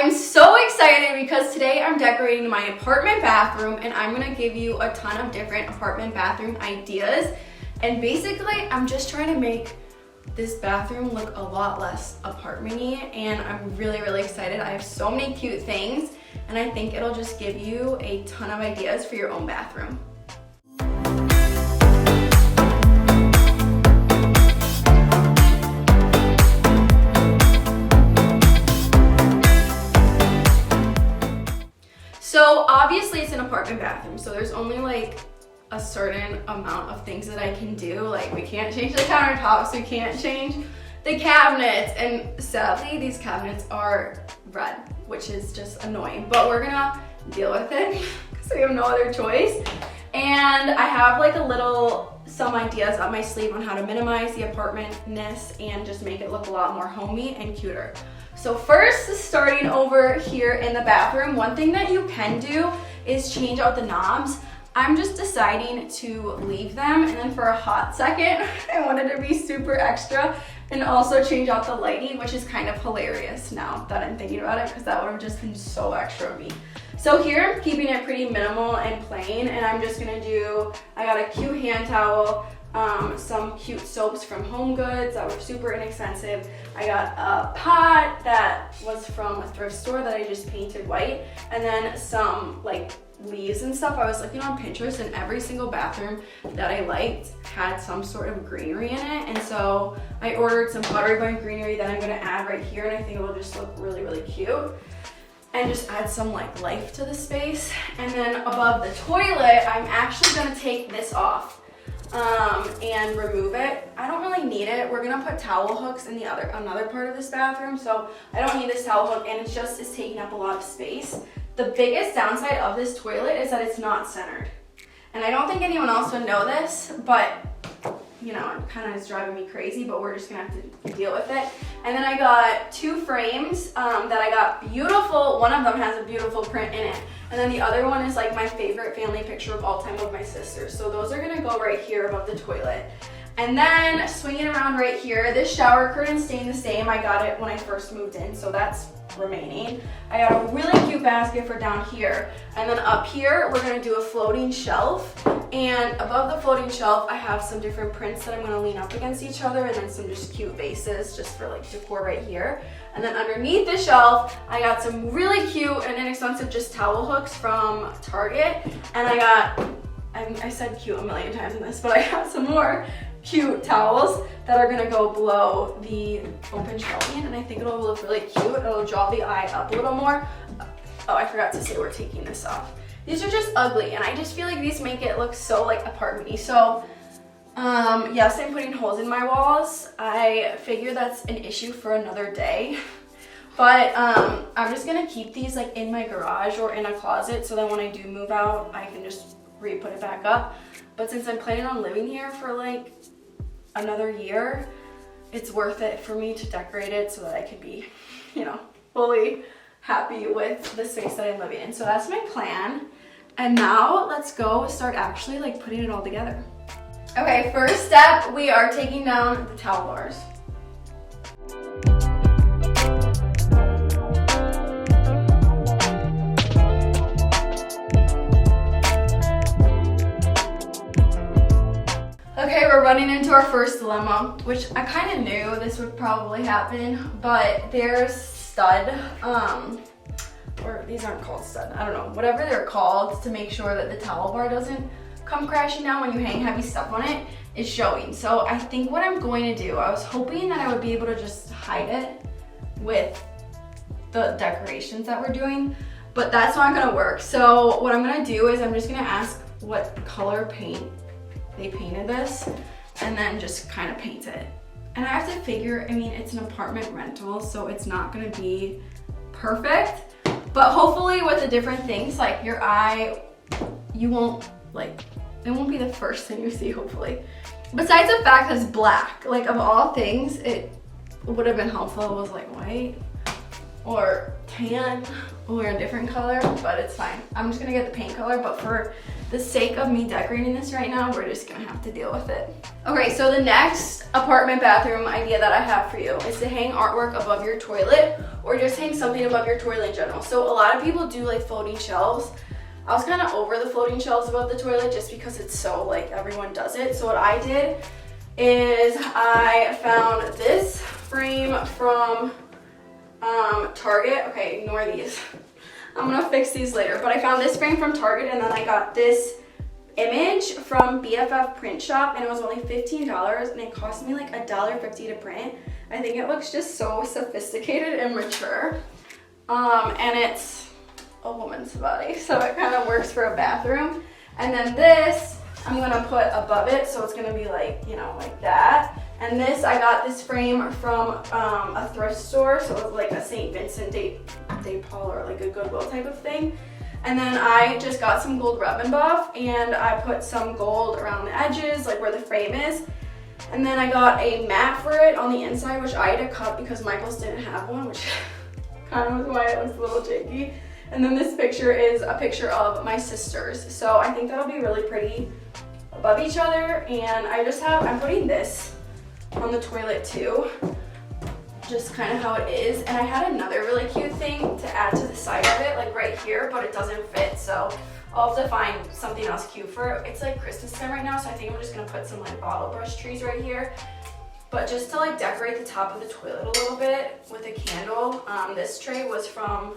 I'm so excited because today I'm decorating my apartment bathroom and I'm gonna give you a ton of different apartment bathroom ideas. And basically, I'm just trying to make this bathroom look a lot less apartment-y, and I'm really, really excited. I have so many cute things, and I think it'll just give you a ton of ideas for your own bathroom. So obviously it's an apartment bathroom, so there's only like a certain amount of things that I can do. Like we can't change the countertops, we can't change the cabinets, and sadly these cabinets are red, which is just annoying, but we're gonna deal with it because we have no other choice. And I have like some ideas up my sleeve on how to minimize the apartment-ness and just make it look a lot more homey and cuter. So first, starting over here in the bathroom, one thing that you can do is change out the knobs. I'm just deciding to leave them, and then for a hot second, I wanted to be super extra and also change out the lighting, which is kind of hilarious now that I'm thinking about it, because that would have just been so extra of me. So here I'm keeping it pretty minimal and plain, and I'm just gonna I got a cute hand towel, some cute soaps from HomeGoods that were super inexpensive. I got a pot that was from a thrift store that I just painted white, and then some like leaves and stuff. I was looking on Pinterest, and every single bathroom that I liked had some sort of greenery in it, and so I ordered some pottery barn greenery that I'm gonna add right here, and I think it will just look really, really cute and just add some like life to the space. And then above the toilet, I'm actually gonna take this off and remove it. I don't really need it. We're gonna put towel hooks in another part of this bathroom, so I don't need this towel hook, and it's taking up a lot of space. The biggest downside of this toilet is that it's not centered. And I don't think anyone else would know this, but you know, it kind of is driving me crazy, but we're just gonna have to deal with it. And then I got two frames that I got beautiful. One of them has a beautiful print in it. And then the other one is like my favorite family picture of all time of my sisters. So those are gonna go right here above the toilet. And then swinging around right here, this shower curtain staying the same. I got it when I first moved in, so that's remaining. I got a really cute basket for down here. And then up here, we're gonna do a floating shelf. And above the floating shelf, I have some different prints that I'm gonna lean up against each other, and then some just cute vases just for like decor right here. And then underneath the shelf, I got some really cute and inexpensive just towel hooks from Target. And I said cute a million times in this, but I got some more cute towels that are gonna go below the open shelving, and I think it'll look really cute. It'll draw the eye up a little more. Oh, I forgot to say we're taking this off. These are just ugly, and I just feel like these make it look so like apartment-y. So yes, I'm putting holes in my walls. I figure that's an issue for another day, but I'm just gonna keep these like in my garage or in a closet, so that when I do move out, I can just re-put it back up. But since I'm planning on living here for like another year, it's worth it for me to decorate it so that I can be, you know, fully happy with the space that I'm living in. So that's my plan. And now let's go start actually like putting it all together. Okay, first step, we are taking down the towel bars. Okay, we're running into our first dilemma, which I kind of knew this would probably happen, but there's stud, or these aren't called stud, I don't know, whatever they're called, to make sure that the towel bar doesn't come crashing down when you hang heavy stuff on it, is showing. So I think what I'm going to do, I was hoping that I would be able to just hide it with the decorations that we're doing, but that's not gonna work. So what I'm gonna do is I'm just gonna ask what color paint they painted this, and then just kind of paint it. And I have to figure, I mean, it's an apartment rental, so it's not gonna be perfect, but hopefully with the different things, like your eye, you won't like, it won't be the first thing you see, hopefully. Besides the fact that it's black, like of all things, it would have been helpful if it was like white or tan or a different color, but it's fine. I'm just gonna get the paint color, but for the sake of me decorating this right now, we're just gonna have to deal with it. Okay, so the next apartment bathroom idea that I have for you is to hang artwork above your toilet or just hang something above your toilet in general. So a lot of people do like floating shelves. I was kind of over the floating shelves above the toilet just because it's so like everyone does it. So what I did is I found this frame from Target. Okay, ignore these. I'm gonna fix these later, but I found this frame from Target, and then I got this image from BFF Print Shop, and it was only $15, and it cost me like $1.50 to print. I think it looks just so sophisticated and mature, and it's a woman's body, so it kind of works for a bathroom. And then this I'm gonna put above it, so it's gonna be like, you know, like that. And this, I got this frame from a thrift store, so it's like a St. Vincent de Paul or like a Goodwill type of thing. And then I just got some gold rub and buff, and I put some gold around the edges, like where the frame is. And then I got a mat for it on the inside, which I had to cut because Michael's didn't have one, which kind of was why it looks a little janky. And then this picture is a picture of my sisters. So I think that'll be really pretty above each other. And I'm putting this on the toilet too, just kind of how it is. And I had another really cute thing to add to the side of it, like right here, but it doesn't fit, so I'll have to find something else cute for it. It's like Christmas time right now, so I think I'm just gonna put some like bottle brush trees right here, but just to like decorate the top of the toilet a little bit with a candle. This tray was from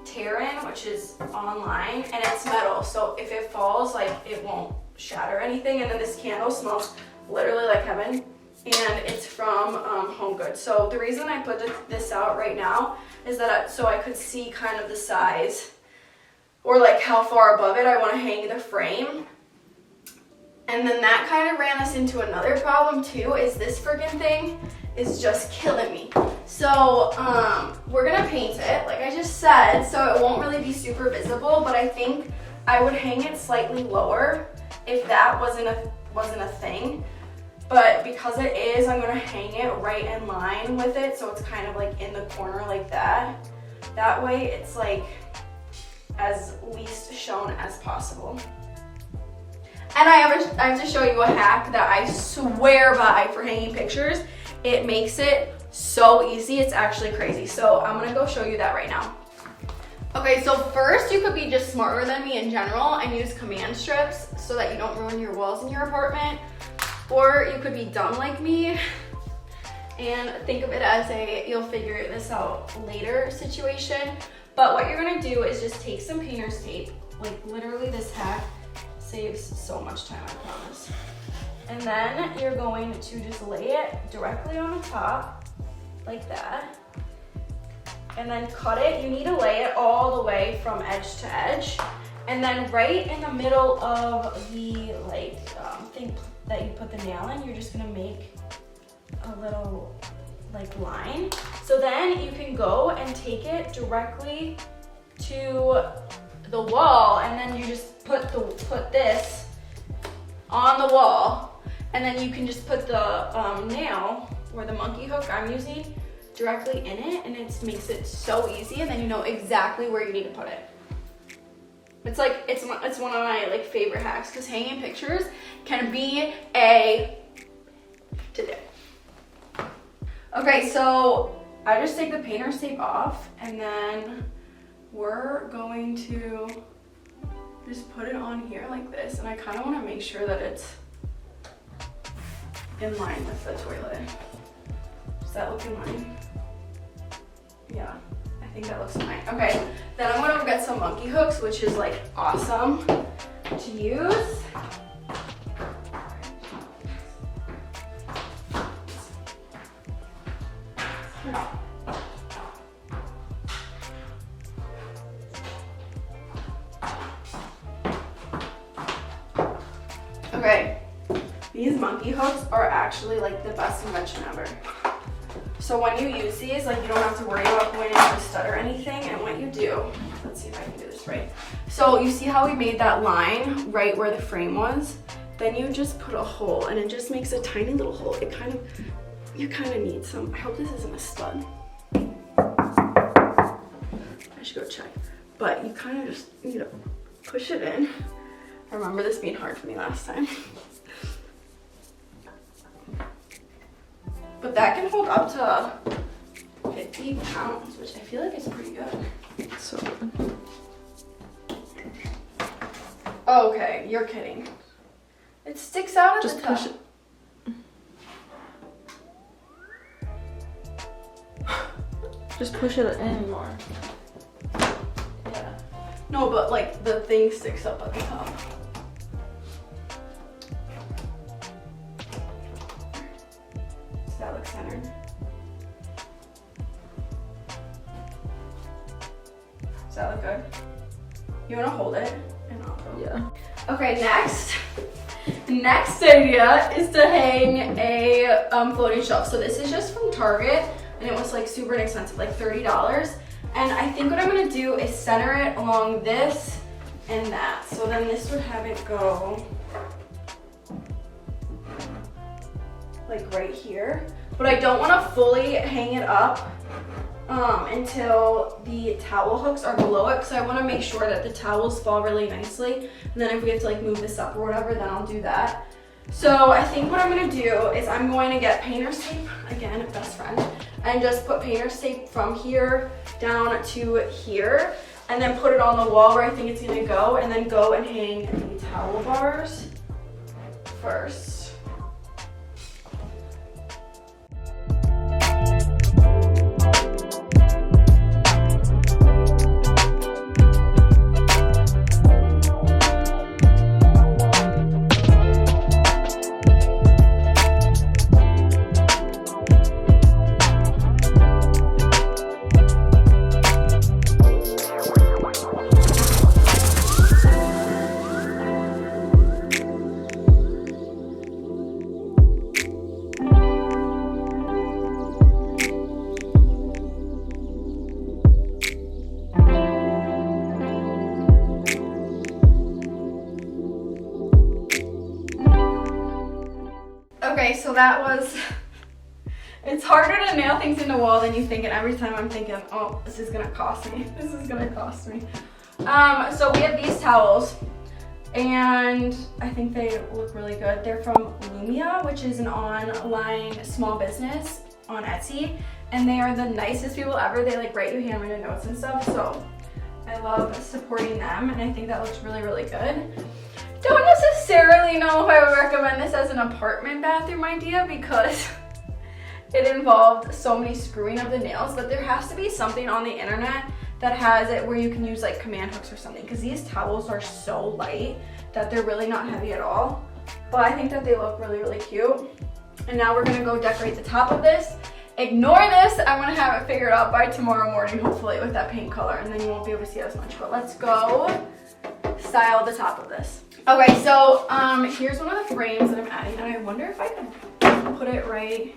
Terran, which is online, and it's metal, so if it falls, like it won't shatter anything. And then this candle smells literally like heaven, and it's from HomeGoods. So the reason I put this out right now is that so I could see kind of the size, or like how far above it I want to hang the frame. And then that kind of ran us into another problem too, is this friggin' thing is just killing me. So we're gonna paint it, like I just said, so it won't really be super visible, but I think I would hang it slightly lower if that wasn't a thing. But because it is, I'm gonna hang it right in line with it, so it's kind of like in the corner like that. That way it's like as least shown as possible. And I have to show you a hack that I swear by for hanging pictures. It makes it so easy, it's actually crazy. So I'm gonna go show you that right now. Okay, so first you could be just smarter than me in general and use command strips so that you don't ruin your walls in your apartment. Or you could be dumb like me and think of it as a you'll figure this out later situation. But what you're gonna do is just take some painter's tape, like literally this hack saves so much time, I promise. And then you're going to just lay it directly on the top, like that. And then cut it. You need to lay it all the way from edge to edge. And then right in the middle of the thing that you put the nail in, you're just gonna make a little like line. So then you can go and take it directly to the wall, and then you just put this on the wall, and then you can just put the nail or the monkey hook I'm using directly in it, and it makes it so easy, and then you know exactly where you need to put it. It's like it's one of my like favorite hacks, because hanging pictures can be to do. Okay, so I just take the painter's tape off, and then we're going to just put it on here like this, and I kind of want to make sure that it's in line with the toilet. Does that look in line? Yeah, I think that looks fine. Okay, then I'm gonna go get some monkey hooks, which is like awesome to use. Okay, these monkey hooks are actually like the best invention ever. So when you use these, like you don't have to worry about going into a stud or anything. And what you do, let's see if I can do this right. So you see how we made that line right where the frame was? Then you just put a hole, and it just makes a tiny little hole. You kind of need some, I hope this isn't a stud. I should go check. But you kind of just, you know, push it in. I remember this being hard for me last time. But that can hold up to 50 pounds, which I feel like is pretty good. So good. Okay, you're kidding. It sticks out at Just the top. push it. Just push it in more. Yeah. No, but like the thing sticks up at the top. Does that look centered? Does that look good? You want to hold it? And I'll go. Yeah. Okay, next idea is to hang a floating shelf. So this is just from Target, and it was like super inexpensive, like $30. And I think what I'm gonna do is center it along this and that. So then this would have it go like right here. But I don't wanna fully hang it up until the towel hooks are below it, because I want to make sure that the towels fall really nicely, and then if we have to like move this up or whatever, then I'll do that. So I think what I'm going to do is I'm going to get painter's tape, again, best friend, and just put painter's tape from here down to here, and then put it on the wall where I think it's going to go, and then go and hang the towel bars first. Okay, so that was, it's harder to nail things in the wall than you think, and every time I'm thinking, oh, this is gonna cost me. This is gonna cost me. So we have these towels, and I think they look really good. They're from Lumia, which is an online small business on Etsy, and they are the nicest people ever. They like write you handwritten notes and stuff, so I love supporting them, and I think that looks really, really good. Don't necessarily know if I would recommend this as an apartment bathroom idea because it involved so many screwing of the nails, but there has to be something on the internet that has it where you can use like command hooks or something, because these towels are so light that they're really not heavy at all. But I think that they look really, really cute. And now we're gonna go decorate the top of this. Ignore this, I'm gonna have it figured out by tomorrow morning, hopefully, with that paint color, and then you won't be able to see it as much. But let's go style the top of this. Okay, so here's one of the frames that I'm adding, and I wonder if I could put it right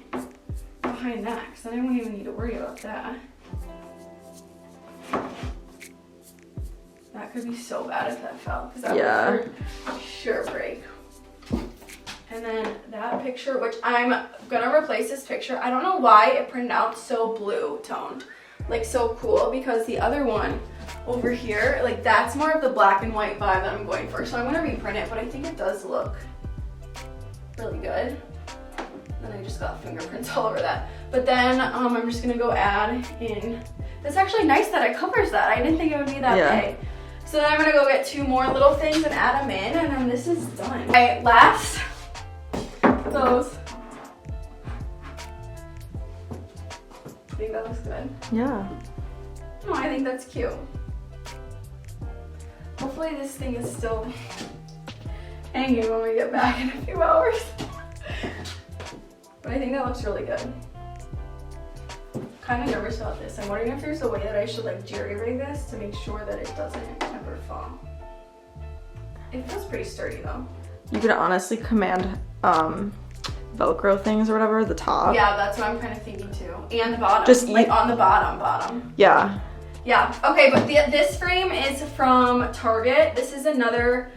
behind that, because then I won't even need to worry about that. That could be so bad if that fell, because that would for sure break. And then that picture, which I'm gonna replace this picture. I don't know why it printed out so blue toned, like so cool, because the other one over here, like that's more of the black and white vibe that I'm going for. So I'm gonna reprint it, but I think it does look really good. And I just got fingerprints all over that. But then I'm just gonna go add in, that's actually nice that it covers that. I didn't think it would be that big. So then I'm gonna go get 2 more little things and add them in, and then this is done. Okay, last, those. I think that looks good. Yeah. No, I think that's cute. Hopefully this thing is still hanging when we get back in a few hours. But I think that looks really good. Kind of nervous about this. I'm wondering if there's a way that I should like jerry rig this to make sure that it doesn't ever fall. It feels pretty sturdy though. You could honestly command Velcro things or whatever, the top. Yeah, that's what I'm kind of thinking too. And the bottom, just like on the bottom. Yeah. Yeah, okay, but this frame is from Target. This is another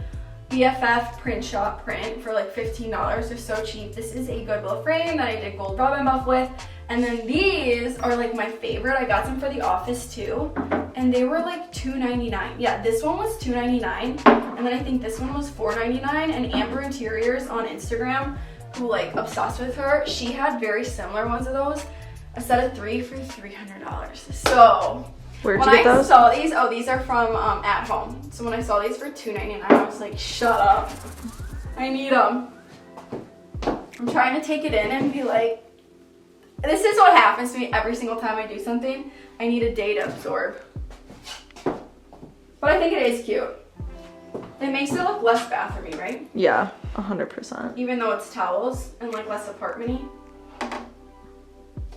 BFF print shop print for like $15. They're so cheap. This is a Goodwill frame that I did gold robin buff with. And then these are like my favorite. I got some for the office too. and they were like $2.99. Yeah, this one was $2.99, and then I think this one was $4.99. And Amber Interiors on Instagram, who like obsessed with her, she had very similar ones of those, a set of 3 for $300. So where'd you get those? When I saw these, oh, these are from At Home. So when I saw these for $2.99, I was like, shut up, I need them. I'm trying to take it in and be like, this is what happens to me every single time I do something. I need a day to absorb. But I think it is cute. It makes it look less bathroomy, right? Yeah, 100%. Even though it's towels and like less apartment-y.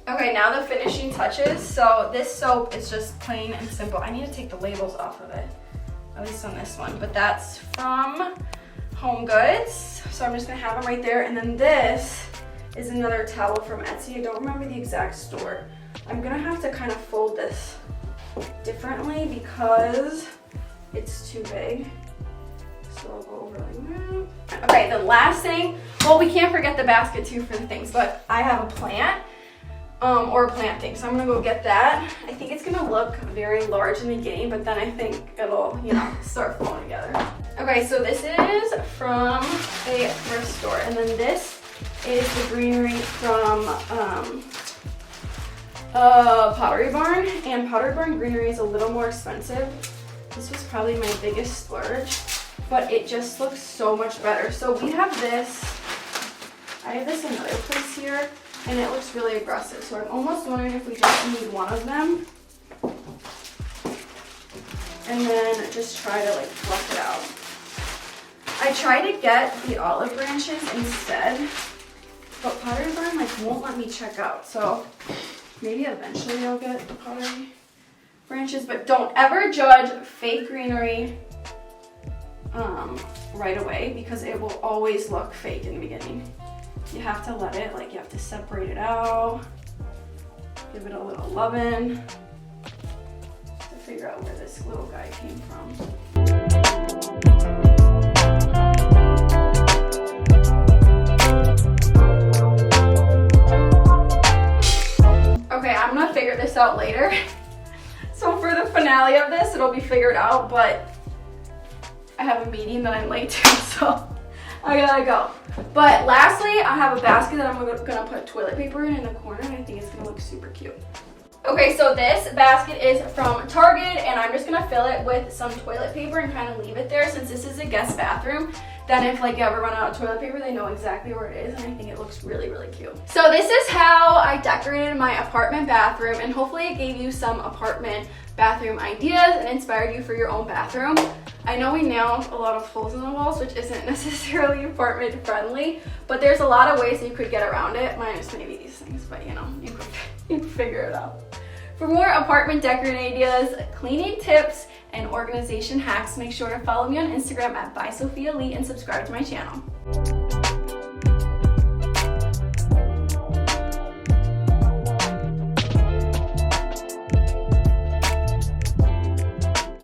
Okay, now the finishing touches. So this soap is just plain and simple. I need to take the labels off of it, at least on this one. But that's from HomeGoods. So I'm just gonna have them right there. And then this is another towel from Etsy. I don't remember the exact store. I'm gonna have to kind of fold this differently because it's too big. So I'll go over like that. Okay, the last thing, well, we can't forget the basket too for the things, but I have a plant, or a plant thing, so I'm gonna go get that. I think it's gonna look very large in the beginning, but then I think it'll, you know, start flowing together. Okay, so this is from a thrift store, and then this is the greenery from Pottery Barn, and Pottery Barn greenery is a little more expensive. This was probably my biggest splurge, but it just looks so much better. So we have this, I have this another place here, and it looks really aggressive. So I'm almost wondering if we just need one of them, and then just try to like fluff it out. I tried to get the olive branches instead, but Pottery Barn like won't let me check out. So maybe eventually I'll get the pottery branches, but don't ever judge fake greenery right away, because it will always look fake in the beginning. You have to let it, like you have to separate it out, give it a little loving to figure out where this little guy came from. Okay, I'm gonna figure this out later. So for the finale of this, it'll be figured out, but I have a meeting that I'm late to, so I gotta go. But lastly, I have a basket that I'm gonna put toilet paper in the corner, and I think it's gonna look super cute. Okay, so this basket is from Target, and I'm just gonna fill it with some toilet paper and kind of leave it there. Since this is a guest bathroom, then if like you ever run out of toilet paper, they know exactly where it is, and I think it looks really, really cute. So this is how I decorated my apartment bathroom, and hopefully it gave you some apartment bathroom ideas and inspired you for your own bathroom. I know we nailed a lot of holes in the walls, which isn't necessarily apartment friendly, but there's a lot of ways that you could get around it, minus maybe these things, but you know, you can figure it out. For more apartment decorating ideas, cleaning tips, and organization hacks, make sure to follow me on Instagram at @BySophiaLee and subscribe to my channel.